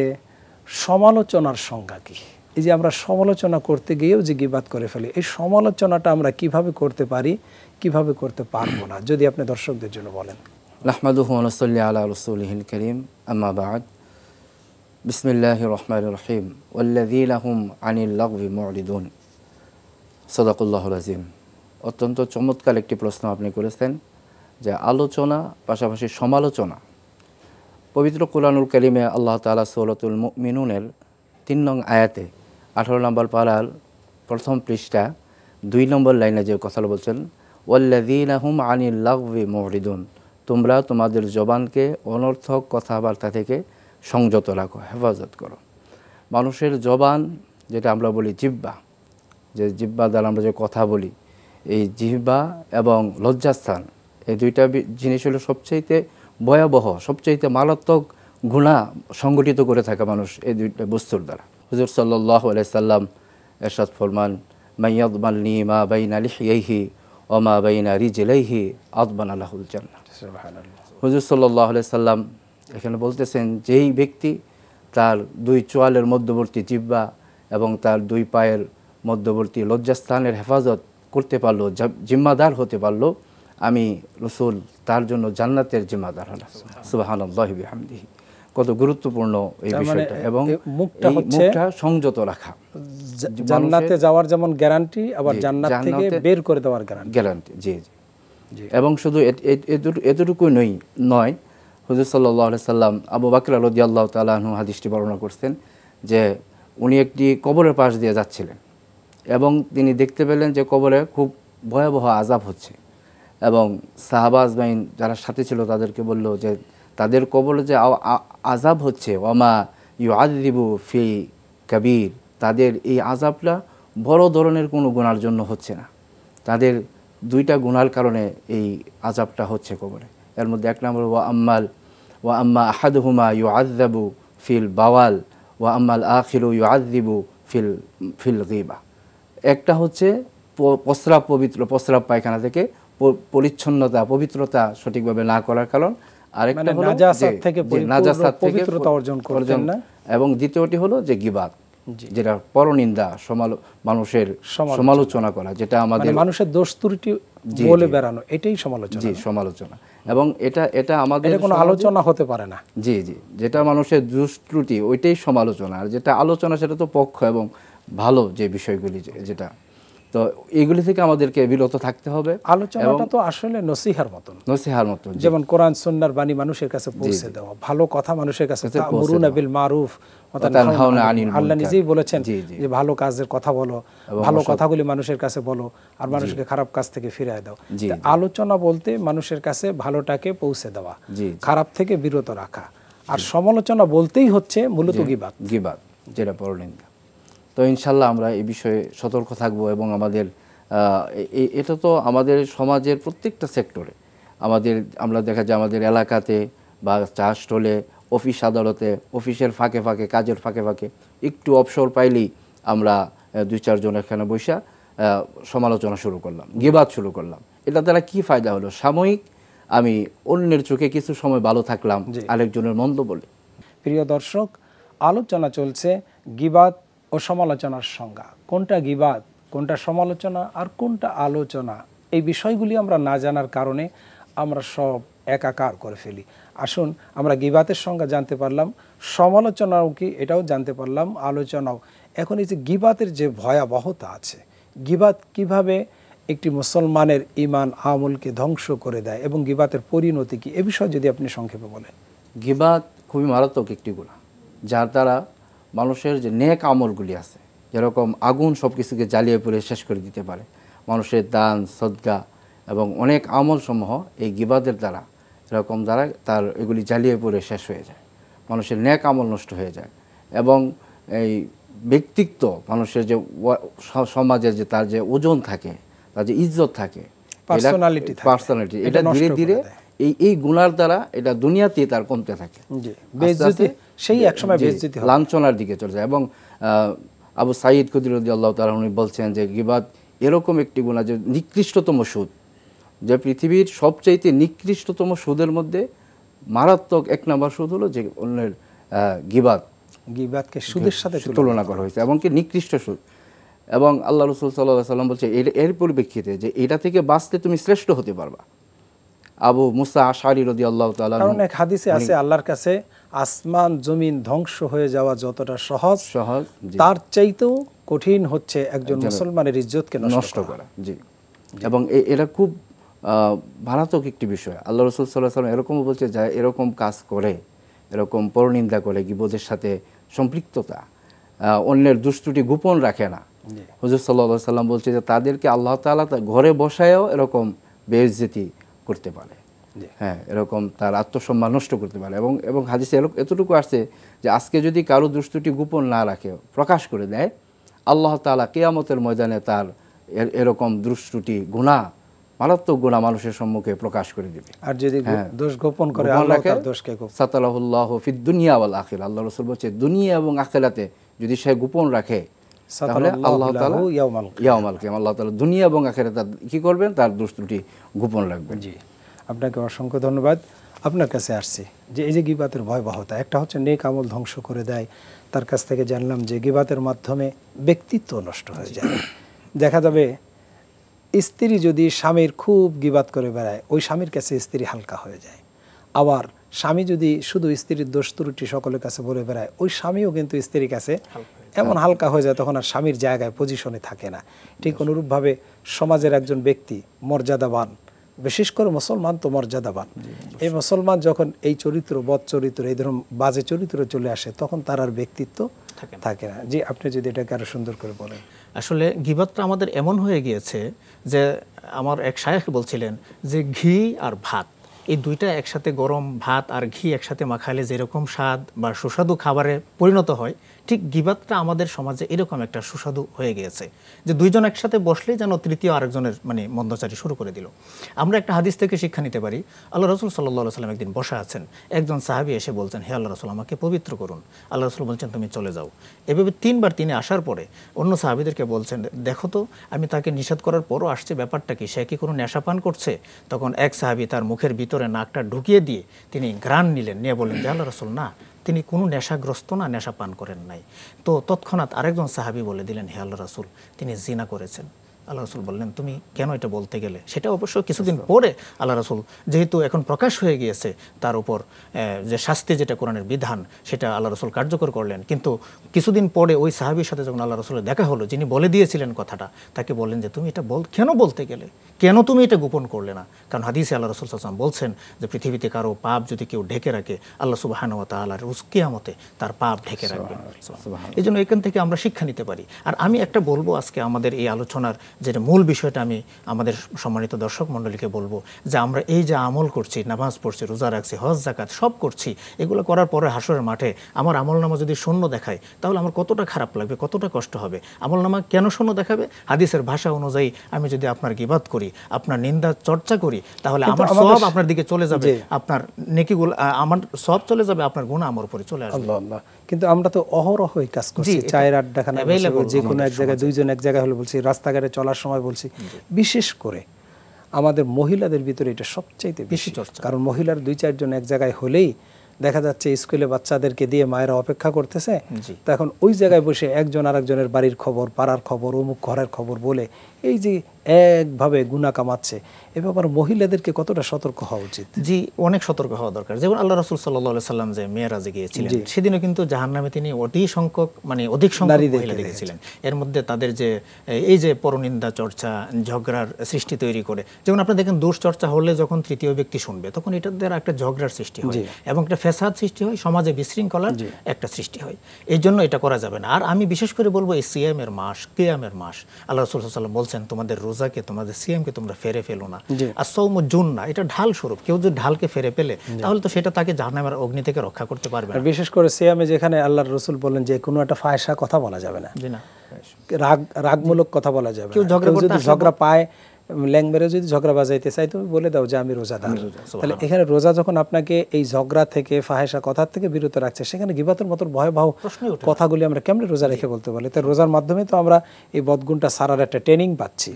সমালোচনার সংজ্ঞা কি? এই যে আমরা সমালোচনা করতে গিয়েও যে গীবাত করে ফেলি, এই সমালোচনাটা আমরা কিভাবে করতে পারি, কিভাবে করতে পারবো না, যদি আপনি দর্শকদের জন্য বলেন। নাহমাদুহু ওয়া নুসাল্লি আলা রাসূলিহিল কারীম, আম্মা বা'দ। বিসমিল্লাহির রহমানির রহিম। ওয়াল্লাযীনা হুম আনিল লাগবি মু'রিদুন। সাদাকাল্লাহুল আযীম। অত্যন্ত চমৎকার একটি প্রশ্ন আপনি করেছেন, যে আলোচনা পাশাপাশি সমালোচনা। পবিত্র কুরআনুল কারীমে আল্লাহ তাআলা সূরাতুল মুমিনুনের 3 নং আয়াতে 18 নম্বর পারার প্রথম পৃষ্ঠা 2 নম্বর লাইনে যে কথাটা বলছেন, ওয়াল্লাযীনা হুম আনিল লাগবি মু'রিদুন, তোমরা তোমাদের জবানকে অনর্থক কথাবার্তা থেকে সংযত রাখো, হেফাজত করো। মানুষের জবান, যেটা আমরা বলি জিহ্বা, যে জিহ্বা দ্বারা আমরা যে কথা বলি, এই জিহ্বা এবং লজ্জাস্থান, এই দুইটা জিনিস হলো সবচাইতে ভয়াবহ, সবচাইতে মারাত্মক গুনাহ সংগঠিত করে থাকে মানুষ এই দুইটা বস্তুর দ্বারা। হুজুর সাল্লাল্লাহু আলাইহি সাল্লাম ইরশাদ ফরমান, মাইয়াদমালনি মা বাইনা লিহিয়াইহি ওয়া মা বাইনা রিজলাইহি আদবানা লাহুল জান্নাহ। সুবহানাল্লাহ। হুজুর সাল্লাল্লাহু আলাইহি সাল্লাম এখানে বলতেছেন, যেই ব্যক্তি তার 2 চোয়ালের মধ্যবর্তী জিহ্বা এবং তার 2 পায়ের মধ্যবর্তী লজ্জাস্থানের হেফাজত করতে পারলো, জিম্মাদার হতে পারলো, আমি রাসূল তার জন্য জান্নাতের জিম্মাদার হলাম। সুবহানাল্লাহি বিহামদিহি। কত গুরুত্বপূর্ণ এই বিষয়টা। এবং মুখটা সংযত রাখা, জান্নাতে যাওয়ার যেমন গ্যারান্টি, আবার জান্নাত থেকে বের করে দেওয়ার গ্যারান্টি। জি জি। এবং শুধু এতটুকুই নয়, হুজুর সাল্লাল্লাহু আলাইহি সাল্লাম আবু বকর রাদিয়াল্লাহু তাআলা আনহু হাদিসটি বর্ণনা করছেন, যে উনি একটি কবরের পাশ দিয়ে যাচ্ছিলেন এবং তিনি দেখতে পেলেন যে কবরে খুব ভয়াবহ আযাব হচ্ছে, এবং সাহাবা আজমাইন যারা সাথে ছিল তাদেরকে বলল যে তাদের কবরে যে আযাব হচ্ছে, ওয়ামা ইউআযিবু ফি কাবীর, তাদের এই আযাবটা বড় ধরনের কোনো গুনার জন্য হচ্ছে না, তাদের 2টা গুনার কারণে এই আযাবটা হচ্ছে কবরে। এর মধ্যে 1 নম্বর ওয়া আম্মা আহাদুহুমা ইউআযযাবু ফিল বাওয়াল ওয়া আম্মাল আখিরু ইউআযযিবু ফিল গীবা। একটা হচ্ছে প্রস্রাব পায়খানা থেকে পরিচ্ছন্নতা, পবিত্রতা সঠিকভাবে না করার কারণ, আরেকটা হলো নাজাসাত থেকে পবিত্রতা অর্জন করতেন না, এবং দ্বিতীয়টি হলো যে গীবাত, যেটা পরনিন্দা, মানুষের সমালোচনা করা, যেটা আমাদের মানুষের দোষ ত্রুটি বলে বেড়ানো, এটাই সমালোচনা। জি, সমালোচনা। এবং এটা আমাদের কোনো আলোচনা হতে পারে না। জি, যেটা মানুষের দোষ ত্রুটি, ওইটাই সমালোচনা। আর যেটা আলোচনা, সেটা তো পক্ষ এবং ভালো যে বিষয়গুলি, যেটা, তো এইগুলি থেকে আমাদেরকে বিরত থাকতে হবে। আলোচনাটা তো আসলে নসিহার মতন, যেমন কোরআন সুন্নাহর বাণী মানুষের কাছে পৌঁছে দেওয়া, ভালো কথা মানুষের কাছে, তা'মুরুনা বিল মারুফ ওয়া তানহাউনা আনিল মুনকার। আল্লাহ নিজেই বলেছেন যে ভালো কাজের কথা বলো, ভালো কথাগুলি মানুষের কাছে বলো, আর মানুষকে খারাপ কাজ থেকে ফিরিয়ে দাও। আলোচনা বলতে মানুষের কাছে ভালোটাকে পৌঁছে দেওয়া, খারাপ থেকে বিরত রাখা। আর সমালোচনা বলতেই হচ্ছে মূলত গীবাত, যেটা পরনিন্দা। তো ইনশাল্লাহ আমরা এই বিষয়ে সতর্ক থাকবো, এবং আমাদের এটা তো আমাদের সমাজের প্রত্যেকটা সেক্টরে আমরা দেখা যায় আমাদের এলাকাতে বা চা স্টলে, অফিস আদালতে, অফিসের ফাঁকে ফাঁকে, কাজের ফাঁকে ফাঁকে একটু অবসর পাইলেই আমরা 2-4 জন এখানে বসা সমালোচনা শুরু করলাম, গিবাত শুরু করলাম। এটা দ্বারা কি ফায়দা হলো? সাময়িক আমি অন্যের চোখে কিছু সময় ভালো থাকলাম, আরেকজনের মন্দ বলে। প্রিয় দর্শক, আলোচনা চলছে গিবাত ও সমালোচনার সংজ্ঞা। কোনটা গিবাত, কোনটা সমালোচনা, আর কোনটা আলোচনা, এই বিষয়গুলি আমরা না জানার কারণে আমরা সব একাকার করে ফেলি। আসুন আমরা গিবাতের সংজ্ঞা জানতে পারলাম, সমালোচনাও কি এটাও জানতে পারলাম, আলোচনাও। এখন এই যে গিবাতের যে ভয়াবহতা আছে, গিবাত কিভাবে একটি মুসলমানের ঈমান আমলকে ধ্বংস করে দেয় এবং গিবাতের পরিণতি কি, এ বিষয়ে যদি আপনি সংক্ষেপে বলেন। গিবাত খুবই মারাত্মক একটি গুনাহ, যার দ্বারা মানুষের যে নেক আমলগুলি আছে, যেরকম আগুন সব কিছুকে জ্বালিয়ে পুড়ে শেষ করে দিতে পারে, মানুষের দান সদকা এবং অনেক আমল সমূহ এই গিবাতের দ্বারা এরকম দ্বারা তার এগুলি জ্বালিয়ে পুড়ে শেষ হয়ে যায়, মানুষের নেক আমল নষ্ট হয়ে যায়। এবং এই ব্যক্তিত্ব, মানুষের যে সমাজের যে তার যে ওজন থাকে, তার যে ইজ্জত থাকে, পার্সোনালিটি, এটা ধীরে ধীরে এই গুনার দ্বারা এটা দুনিয়াতে তার কমতে থাকে, সেই একসময় লাঞ্ছনার দিকে চলে যায়। এবং আবু সাঈদ খুদরি রাদিয়াল্লাহু তাআলা উনি বলছেন যে গিবাত এরকম একটি গুনাহ যে নিকৃষ্টতম সুদ, যে পৃথিবীর সবচাইতে নিকৃষ্টতম সুদের মধ্যে মারাত্মক এক নম্বর সুদ হলো যে অন্যের গিবাতকে সুদের সাথে তুলনা করা হয়েছে, এবং কি নিকৃষ্ট সুদ। এবং আল্লাহ রাসূল সাল্লাল্লাহু আলাইহি ওয়াসাল্লাম বলছে এর পরিপ্রেক্ষিতে যে এটা থেকে বাঁচতে তুমি শ্রেষ্ঠ হতে পারবা। আবু মুসা আশআরী রাদিয়াল্লাহু তাআলা, কারণ এক হাদিসে আছে আল্লাহর কাছে আসমান জমিন ধ্বংস হয়ে যাওয়া যতটা সহজ, তার চাইতেও কঠিন হচ্ছে একজন মুসলমানের ইজ্জতকে নষ্ট করা। জি, এবং এটা খুব মারাত্মক একটি বিষয়। আল্লাহ রাসূল সাল্লাল্লাহু আলাইহি ওয়াসাল্লাম এরকম বলছে, যা এরকম কাজ করে, এরকম পরনিন্দা করে, গীবতের সাথে সম্পৃক্ততা, অন্যের দুষ্টুটি গোপন রাখে না, হুজুর সাল্লাল্লাহু আলাইহি ওয়াসাল্লাম বলছে যে তাদেরকে আল্লাহ তাআলা ঘরে বসায়ও এরকম বেইজ্জতি করতে পারে, হ্যাঁ, এরকম তার আত্মসম্মান নষ্ট করতে পারে। এবং হাদিসে এতটুকু আসছে যে আজকে যদি কারো দুষ্টুটি গোপন না রাখে, প্রকাশ করে দেয়, আল্লাহ তাআলা কিয়ামতের ময়দানে তার এরকম দুষ্টুটি গুনাহ, মারাত্মক গুনাহ মানুষের সম্মুখে প্রকাশ করে দিবে। আর যদি দোষ গোপন করে, আল্লাহ তার দোষকে সাতালাহুল্লাহু ফিদ দুনিয়া ওয়াল আখিরা, আল্লাহ রাসূল বলেছে দুনিয়া এবং আখিরাতে যদি সে গোপন রাখে, তাহলে আল্লাহ তাআলা ইয়াউমাল কিয়ামা, আল্লাহ তাআলা দুনিয়া এবং আখিরাতে কি করবেন? তার দোষটি গোপন রাখবেন। জি, আপনাকে অসংখ্য ধন্যবাদ। আপনার কাছে আসছি যে এই যে গিবাতের ভয়াবহতা, একটা হচ্ছে নেক আমল ধ্বংস করে দেয়, তার কাছ থেকে জানলাম যে গিবাতের মাধ্যমে ব্যক্তিত্ব নষ্ট হয়ে যায়। দেখা যাবে স্ত্রী যদি স্বামীর খুব গিবাত করে বেড়ায়, ওই স্বামীর কাছে স্ত্রী হালকা হয়ে যায়। আবার স্বামী যদি শুধু স্ত্রীর দোষ ত্রুটি সকলের কাছে বলে বেড়ায়, ওই স্বামীও কিন্তু স্ত্রীর কাছে এমন হালকা হয়ে যায়, তখন আর স্বামীর জায়গায় পজিশনে থাকে না। ঠিক অনুরূপভাবে সমাজের একজন ব্যক্তি মর্যাদাবান, বিশেষ করে মুসলমান তো মর্যাদাবান, এই মুসলমান যখন এই চরিত্র, বদ চরিত্র, এই ধরুন বাজে চরিত্র চলে আসে, তখন তার আর ব্যক্তিত্ব থাকে না। জি, আপনি যদি এটাকে আরো সুন্দর করে বলেন। আসলে গীবতটা আমাদের এমন হয়ে গিয়েছে যে আমার এক শায়েখ বলছিলেন যে ঘি আর ভাত, এই দুইটা একসাথে, গরম ভাত আর ঘি একসাথে মাখালে যেরকম স্বাদ বা সুস্বাদু খাবারে পরিণত হয়, ঠিক গীবতটা আমাদের সমাজে এরকম একটা সুস্বাদু হয়ে গিয়েছে যে দুইজন একসাথে বসলে যেন তৃতীয় আরেকজনের মন্দচারী শুরু করে দিল। আমরা একটা হাদিস থেকে শিক্ষা নিতে পারি। আল্লাহ রাসূল সাল্লাল্লাহু আলাইহি ওয়াসাল্লাম একদিন বসা আছেন, একজন সাহাবী এসে বলছেন, হে আল্লাহ রাসূল, আমাকে পবিত্র করুন। আল্লাহ রাসূল বলছেন, তুমি চলে যাও। এভাবে তিনবার তিনি আসার পরে অন্য সাহাবীদেরকে বলছেন, দেখো তো আমি তাকে নিষেধ করার পরও আসছে, ব্যাপারটা কি, সে কি কোনো নেশা পান করছে? তখন এক সাহাবী তার মুখের ভিতরে নাকটা ঢুকিয়ে দিয়ে তিনি ঘ্রাণ নিলেন, নিয়ে বললেন যে আল্লাহ রাসূল, না, তিনি কোনো নেশাগ্রস্ত না, নেশা পান করেন নাই। তো তৎক্ষণাৎ আরেকজন সাহাবী বলে দিলেন, হে আল্লাহ রাসূল, তিনি জিনা করেছেন। আল্লাহ রাসূল বললেন, তুমি কেন এটা বলতে গেলে? সেটা অবশ্য কিছুদিন পরে আল্লাহ রাসূল, যেহেতু এখন প্রকাশ হয়ে গিয়েছে, তার উপর যে শাস্তি, যেটা কোরআনের বিধান, সেটা আল্লাহ রাসূল কার্যকর করলেন। কিন্তু কিছুদিন পরে ওই সাহাবীর সাথে যখন আল্লাহ রাসূলের দেখা হলো, যিনি বলে দিয়েছিলেন কথাটা, তাকে বললেন যে তুমি এটা কেন বলতে গেলে, কেন তুমি এটা গোপন করলে না? কারণ হাদিসে আল্লাহ রাসূল সাল্লাল্লাহু আলাইহি ওয়াসাল্লাম বলছেন যে পৃথিবীতে কারো পাপ যদি কেউ ঢেকে রাখে, আল্লাহ সুবহানাহু ওয়া তাআলা রোজ কিয়ামতে তার পাপ ঢেকে রাখবেন। এই জন্য এখান থেকে আমরা শিক্ষা নিতে পারি। আর আমি একটা বলবো, আজকে আমাদের এই আলোচনার যেটা মূল বিষয়টা, আমি আমাদের সম্মানিত দর্শক মণ্ডলীকে বলবো যে আমরা এই যে আমল করছি, নামাজ পড়ছি, রোজা রাখছি, হজ যাকাত সব করছি, এগুলো করার পরে হাসরের মাঠে আমার আমলনামা যদি শূন্য দেখায়, তাহলে আমার কতটা খারাপ লাগবে, কতটা কষ্ট হবে। আমলনামা কেন শূন্য দেখাবে? হাদিসের ভাষা অনুযায়ী আমি যদি আপনার গীবত করি, আপনার নিন্দা চর্চা করি, তাহলে আমার সওয়াব আপনার দিকে চলে যাবে, আপনার নেকিগুলো, আমার সওয়াব চলে যাবে, আপনার গুনাহ আমার উপরে চলে আসবে। আল্লাহ। কিন্তু আমরা তো অহরহই কাজ করছি, চায়ের আড্ডাখানা, যে কোনো এক জায়গায় দুইজন এক জায়গায় হলে বলছি, রাস্তাঘাটে চলা বলার সময় বলছি, বিশেষ করে আমাদের মহিলাদের ভিতরে এটা সবচাইতে বেশি চর্চা। কারণ মহিলার 2-4 জন এক জায়গায় হলেই দেখা যাচ্ছে স্কুলে বাচ্চাদেরকে দিয়ে মায়েরা অপেক্ষা করতেছে, তো এখন ওই জায়গায় বসে একজন আরেকজনের বাড়ির খবর, পাড়ার খবর, অমুক ঘরের খবর বলে এই যে একভাবে গুনাহ কামাচ্ছে, এ ব্যাপারে মহিলাদেরকে কতটা সতর্ক হওয়া উচিত? জি, অনেক সতর্ক হওয়া দরকার। যেমন আল্লাহ রাসূল সাল্লাল্লাহু আলাইহি সাল্লাম যে মেরাজে গিয়েছিলেন, সেদিনও কিন্তু জাহান্নামে তিনি অধিক সংখ্যক মহিলা দেখেছিলেন। এর মধ্যে তাদের যে এই যে পরনিন্দা চর্চা, ঝগড়ার সৃষ্টি তৈরি করে, যেমন আপনি দেখেন দোষ চর্চা হলে যখন তৃতীয় ব্যক্তি শুনবে তখন এটার দ্বারা একটা ঝগড়ার সৃষ্টি হয় এবং একটা ফ্যাসাদ সৃষ্টি হয়, সমাজে বিশৃঙ্খলার একটা সৃষ্টি হয়। এই জন্য এটা করা যাবে না। আর আমি বিশেষ করে বলবো এই সিয়ামের মাস, কিয়ামের মাস, আল্লাহ রাসূল সাল্লাল্লাহু আলাইহি ওয়াসাল্লাম বলছেন তোমাদের রোজাকে, তোমাদের সিয়ামকে তোমরা ফেরে ফেলো না। আর সওমু জুন্নাহ, এটা ঢাল স্বরূপ। কেউ যদি ঢালকে ফেরে পেলে তাহলে তো সেটা তাকে জাহান্নামের অগ্নি থেকে রক্ষা করতে পারবে না। বিশেষ করে সিয়ামে যেখানে আল্লাহর রাসূল বলেন যে কোনো একটা ফায়সা কথা বলা যাবে না, জি না, রাগমূলক কথা বলা যাবে না। কেউ যদি ঝগড়া পায়, ল্যাংমেরে যদি ঝগড়া বাজাইতে চাই, তুমি বলে দাও যে আমি রোজাদার। তাহলে এখানে রোজা যখন আপনাকে এই ঝগড়া থেকে, ফাহেসা কথার থেকে বিরত রাখছে, সেখানে গীবাতের মতো ভয়াবহ কথাগুলি আমরা কেমনে রোজা রেখে বলতে পারি? তাই রোজার মাধ্যমে তো আমরা এই বদগুণটা সারার একটা ট্রেনিং পাচ্ছি।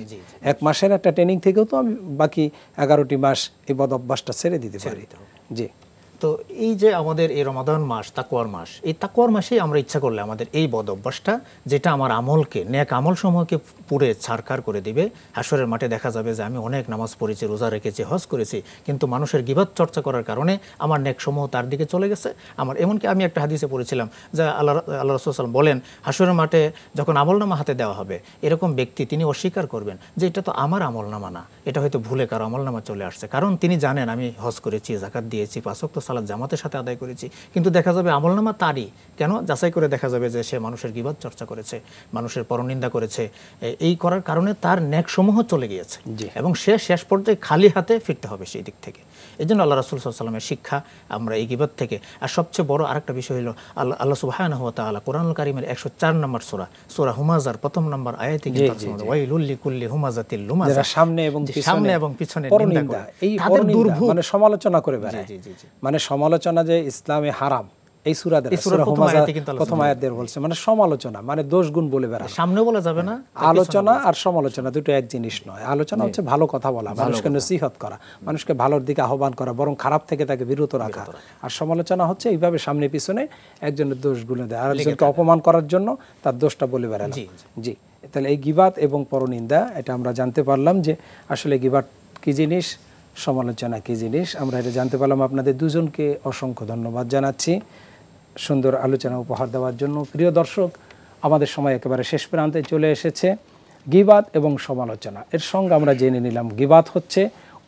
1 মাসের একটা ট্রেনিং থেকেও তো আমি বাকি 11টি মাস এই বদ অভ্যাসটা ছেড়ে দিতে পারি। জি। তো এই যে আমাদের এই রমাদান মাস, তাকওয়ার মাস, এই তাকওয়ার মাসেই আমরা ইচ্ছা করলে আমাদের এই বদ অভ্যাসটা, যেটা আমার আমলকে, নেক আমল সমূহকে পুরে ছারখার করে দিবে, হাসরের মাঠে দেখা যাবে যে আমি অনেক নামাজ পড়েছি, রোজা রেখেছি, হজ করেছি, কিন্তু মানুষের গীবত চর্চা করার কারণে আমার নেক সমূহ তার দিকে চলে গেছে। আমার এমনকি আমি একটা হাদিসে পড়েছিলাম যে আল্লাহ রাসূল সাল্লাল্লাহু বলেন, হাসরের মাঠে যখন আমলনামা হাতে দেওয়া হবে, এরকম ব্যক্তি তিনি অস্বীকার করবেন যে এটা তো আমার আমলনামা না, এটা হয়তো ভুলে কারো আমলনামা চলে আসছে। কারণ তিনি জানেন আমি হজ করেছি, যাকাত দিয়েছি, 5 ওয়াক্ত সালাত জামাতের সাথে আদায় করেছি, কিন্তু দেখা যাবে আমলনামা তারই। কেন? যাচাই করে দেখা যাবে যে সে মানুষের গীবত চর্চা করেছে, মানুষের পরনিন্দা করেছে। এই করার কারণে তার নেক সমূহ চলে গিয়েছে এবং সে শেষ পর্যায়ে খালি হাতে ফিরতে হবে সেই দিক থেকে। এই জন্য আল্লাহ রাসূল সাল্লাল্লাহু আলাইহি ওয়াসাল্লামের শিক্ষা আমরা এই গীবত থেকে। আর সবচেয়ে বড় আরেকটা বিষয় হলো আল্লাহ সুবহানাহু ওয়া তাআলা কোরআনুল কারীমের 104 নম্বর সূরা হুমাযার 1ম নম্বর আয়াতে কিন্তু ওয়াইলুল লিকুল্লি হুমাযাতিল লুমাযা, যারা সামনে এবং পিছনে নিন্দা করে, এই পরনিন্দা মানে সমালোচনা করে বেড়ায়। মানে সমালোচনা যে ইসলামে হারাম, এই সূরা হুমাযা 1ম আয়াত দিয়ে বলছে, মানে সমালোচনা, মানে দোষ গুণ বলে বেড়ানো। সামনে বলা যাবে না। আলোচনা আর সমালোচনা দুটো এক জিনিস নয়। আলোচনা হচ্ছে ভালো কথা বলা, মানুষকে নসিহত করা, মানুষকে ভালোর দিকে আহ্বান করা, বরং খারাপ থেকে তাকে বিরত রাখা। আর সমালোচনা হচ্ছে এইভাবে সামনে পিছনে একজনের দোষগুলো দেয়, আর একজনকে অপমান করার জন্য তার দোষটা বলে বেড়ানো। জি। তাহলে এই গীবাত এবং পরনিন্দা, এটা আমরা জানতে পারলাম যে আসলে গীবাত কি জিনিস, সমালোচনা কি জিনিস, আমরা এটা জানতে পারলাম। আপনাদের দুজনকে অসংখ্য ধন্যবাদ জানাচ্ছি সুন্দর আলোচনা উপহার দেওয়ার জন্য। প্রিয় দর্শক, আমাদের সময় একেবারে শেষ প্রান্তে চলে এসেছে। গীবাত এবং সমালোচনা, এর সঙ্গে আমরা জেনে নিলাম গীবাত হচ্ছে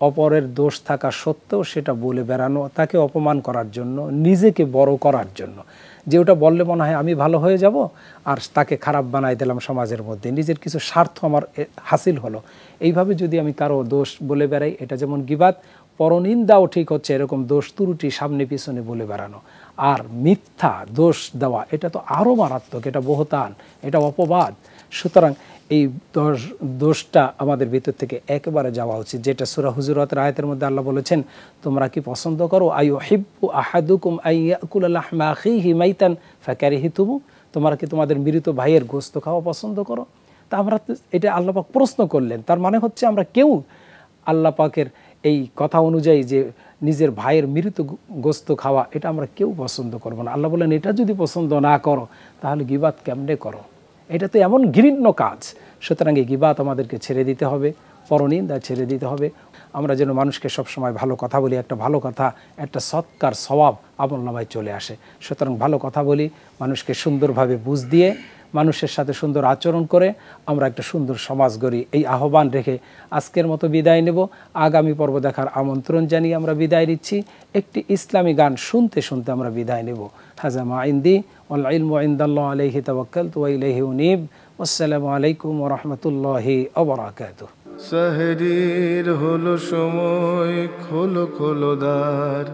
অপরের দোষ থাকা সত্ত্বেও সেটা বলে বেড়ানো, তাকে অপমান করার জন্য, নিজেকে বড় করার জন্য, যে ওটা বললে মনে হয় আমি ভালো হয়ে যাব, আর তাকে খারাপ বানাই দিলাম সমাজের মধ্যে, নিজের কিছু স্বার্থ আমার হাসিল হলো। এইভাবে যদি আমি কারো দোষ বলে বেড়াই, এটা যেমন গীবাত। পরনিন্দাও ঠিক হচ্ছে এরকম দোষ ত্রুটি সামনে পিছনে বলে বেড়ানো। আর মিথ্যা দোষ দেওয়া, এটা তো আরও মারাত্মক, এটা বহতান, এটা অপবাদ। সুতরাং এই দোষটা আমাদের ভিতর থেকে একেবারে যাওয়া উচিত, যেটা সূরা হুজুরাতের আয়াতের মধ্যে আল্লাহ বলেছেন, তোমরা কি পছন্দ করো আইয়ুহিব্বু আহাদুকুম আইয়াকুলা লাহমা আখিহি মাইতান ফাকারিহিতুমু, তোমরা কি তোমাদের মৃত ভাইয়ের গোশত খাওয়া পছন্দ করো? তা আমরা এটা আল্লাহ পাক প্রশ্ন করলেন, তার মানে হচ্ছে আমরা কেউ আল্লাহ পাকের এই কথা অনুযায়ী যে নিজের ভাইয়ের মৃত গোশত খাওয়া, এটা আমরা কেউ পছন্দ করবো না। আল্লাহ বলেন, এটা যদি পছন্দ না করো তাহলে গীবাত কেমনে করো? এটা তো এমন ঘৃণ্য কাজ। সুতরাং এই গীবাত আমাদেরকে ছেড়ে দিতে হবে, পরনিন্দা ছেড়ে দিতে হবে। আমরা যেন মানুষকে সবসময় ভালো কথা বলি, একটা ভালো কথা, একটা সৎকার সওয়াব আমলনামায় চলে আসে। সুতরাং ভালো কথা বলি, মানুষকে সুন্দরভাবে বুঝ দিয়ে, মানুষের সাথে সুন্দর আচরণ করে আমরা একটা সুন্দর সমাজ গড়ি, এই আহ্বান রেখে আজকের মতো বিদায় নেব। আগামী পর্ব দেখার আমন্ত্রণ জানিয়ে আমরা বিদায় নিচ্ছি। একটি ইসলামী গান শুনতে শুনতে আমরা বিদায় নেব। হাজা মা ইনদি ওয়াল ইলমু ইনদাল্লাহি আলাইহি তাওয়াক্কালতু ওয়া ইলাইহি উনীব। আসসালামু আলাইকুম ওয়া রাহমাতুল্লাহি ওয়া বারাকাতুহু। সাহরির হলো সময়, খোলো খোলো দ্বার,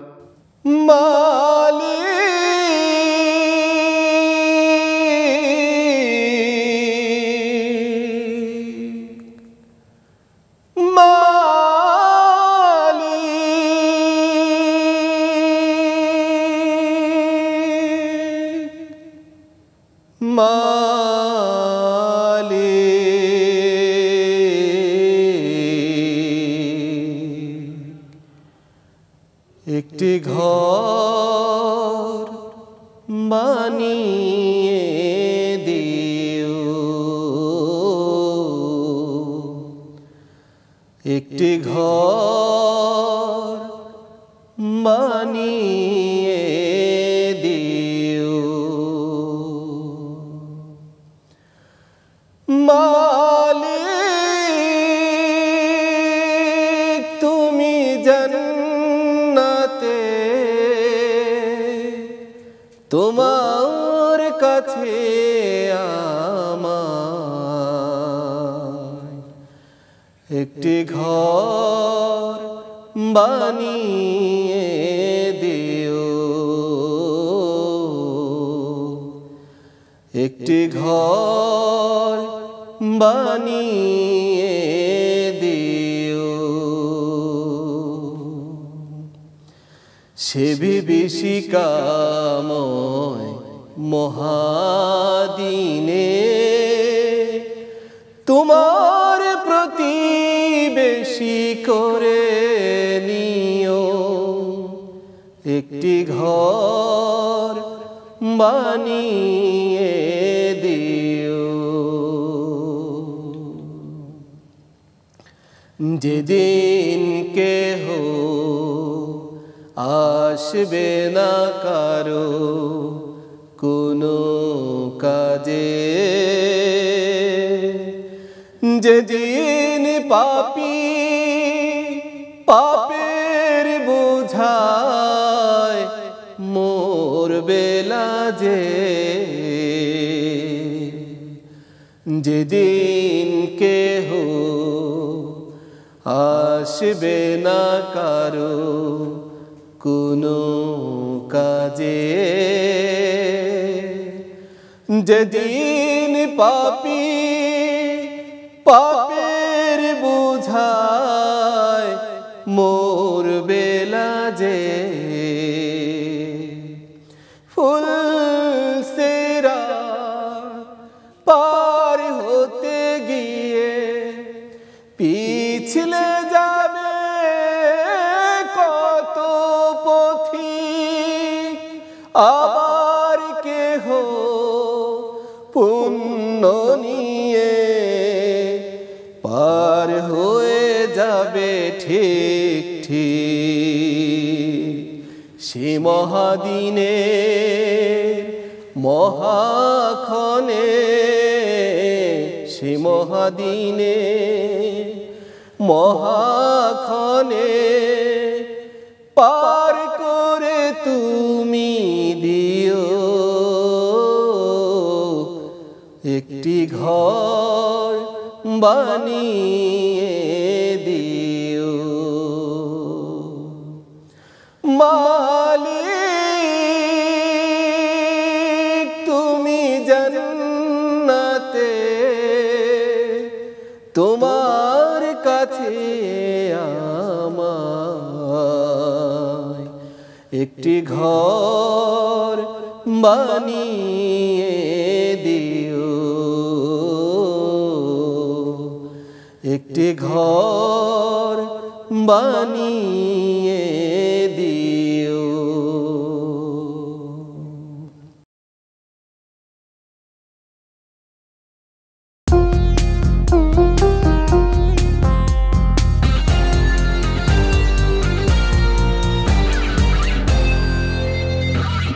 একটি ঘর বানিয়ে দিও, একটি ঘর বানিয়ে দিও। মালিক তুমি জান্নাতে তোমার কাছে আমায় একটি ঘর বানিয়ে দিও, একটি ঘর বানিয়ে দিও। সে বিভীষিকাময় মহাদিনে তোমার প্রতিবেশী করে নিও, একটি ঘর বানিয়ে দিও। যেদিন কেহ আসবে না কারো কোনো কাজে, যেদিন পাপী পাপের বোঝায় মরবে লাজে, যেদিন কেহ আসবে না কারো কোনো কাজে, যেদিন পাপী পাপের বোঝায় মরবে লাজে, ফুলসিরাত পার হতে গিয়ে পিছলে যাবে কত পথিক, আবার কেহ পুণ্য নিয়ে পার হয়ে যাবে ঠিক ঠিক। সে মহাদিনে মহাক্ষণে, সে মহাদিনে মহাক্ষণে পার করে তুমি দিও, একটি ঘর বানিয়ে দিও। মালিক তুমি জান্নাতে তোমার কাছে আমায় একটি ঘর বানিয়ে দিও, একটি ঘর বানিয়ে